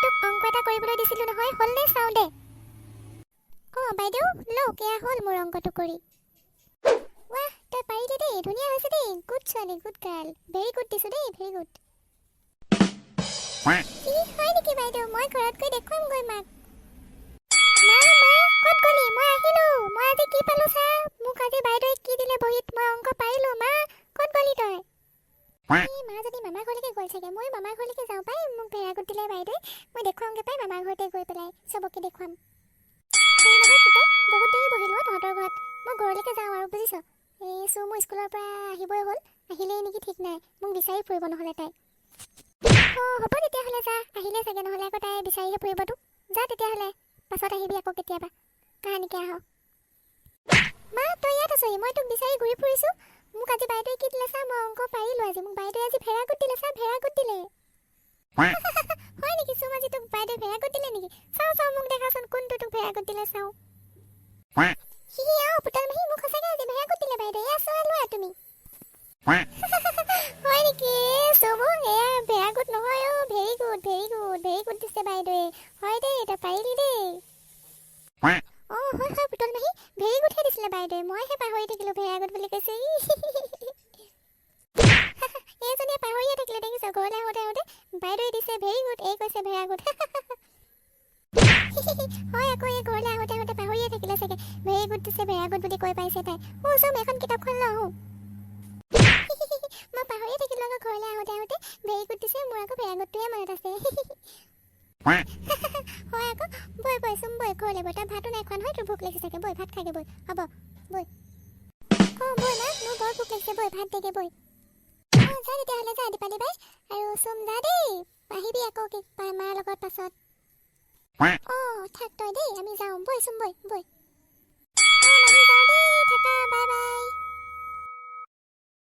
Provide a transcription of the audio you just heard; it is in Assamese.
তোক অংক এটা কৰিবলৈ দিছিলোঁ নহয়, হ'লনে চাওঁ দে। বাইদেউ লওক, এয়া হ'ল মোৰ অংকটো কৰি। ৱাহ, তই পাৰিলি দেই, ধুনীয়া হৈছে দেই। গুড ছোৱালী, গুড গাৰ্ল, ভেৰি গুড দিছোঁ দেই, ভেৰি গুড। হয় নেকি বাইদেউ? মই ঘৰত গৈ দেখুৱামগৈ মাক। মা ক'ত গ'লি? মই আহিলোঁ। মই আজি কি পালোঁ চা। মোক আজি বাইদেৱে কি দিলে বহীত, মই অংক পাৰিলোঁ। মা ক'ত গ'লি তই? মা যদি মামাৰ ঘৰলৈকে গ'ল চাগে। মই মামাৰ ঘৰলৈকে যাওঁ পাই, মোক ভেৰাগুড দিলে বাইদেৱে। মই দেখুৱামগৈ পাই মামাৰ ঘৰতে গৈ পেলাই, চবকে দেখুৱাম। নহয় পুতক, বহুত দেৰি বহিলোঁ তহঁতৰ ঘৰত। মই ঘৰলৈকে যাওঁ আৰু বুজিছ। এই মোৰ স্কুলৰ পৰা আহিবই হ'ল, আহিলেই নেকি ঠিক নাই। মোক বিচাৰি ফুৰিব নহ'লে তাই। হ'ব তেতিয়াহ'লে যা, আহিলে চাগে, নহ'লে আকৌ তাই বিচাৰিহে ফুৰিব তোক। যা তেতিয়াহ'লে, পাছত আহিবি আকৌ কেতিয়াবা, কাহানিকে আহ। মা তই ইয়াত আছহি, মই তোক বিচাৰি ঘূৰি ফুৰিছোঁ। মোক আজি বাইদেৱে কি দিলে চা, মই অংক পাৰিলোঁ আজি। মোক বাইদেৱে আজি ভেৰাগুড দিলে চা, ভেৰাগুড দিলে। হয় নেকি চুম, আজি তোক বাইদেৱে ভেৰাগুড দিলে নেকি? চাওঁ মোক দেখাচোন, কোনটো তোক ভেৰাগুড দিলে চাওঁ। পুতল মাহী, মোক সঁচাকৈ আজি ভেৰাগুড দিলে বাইদেৱে। এয়া চোৱা লোৱা তুমি। হয় নেকি চমু? এয়া ভেৰাগুড নহয় অ', very good, very good, very good দিছে বাইদেৱে। হয় দেই, তই পাৰিলি দেই। হয় পুতল মাহী, ভেৰি গুডহে দিছিলে বাইদেৱে। মইহে পাহৰি থাকিলোঁ, ভেৰাগুড বুলি কৈছে। এইজনীয়ে পাহৰিয়ে থাকিলে দেখিছ, ঘৰলৈ আহোঁতে বাইদেৱে দিছে ভেৰি গুড, এই কৈছে ভেৰাগুড। হয় আকৌ, এই ঘৰলৈ আহোঁতে পাহৰিয়ে থাকিলে চাগে, ভেৰি গুড দিছে ভেৰাগুড বুলি কৈ পাইছে তাই। চম এখন কিতাপখন লওঁ। মই পাহৰিয়ে থাকিলোঁ আকৌ, ঘৰলৈ আহোঁতে ভেৰি গুড দিছে, মোৰ আকৌ ভেৰাগুডটোৱে মনত আছে। হয় আকৌ, বৈ চুম বৈ ঘৰলৈ বৈ। তই ভাতো নাই খোৱা নহয়, তোৰ ভোক লাগিছে চাগে, বৈ ভাত খাগে বৈ। হ'ব বৈ। বৈ মা, মোৰ বৰ ভোক লাগিছে, বৈ ভাত দেগে বৈ। যা তেতিয়াহ'লে, যা দীপালি বাই। আৰু চুম যা দেই, আহিবি আকৌ মাৰ লগত পাছত। থাক তই দেই, আমি যাওঁ, বৈ চুম বৈ।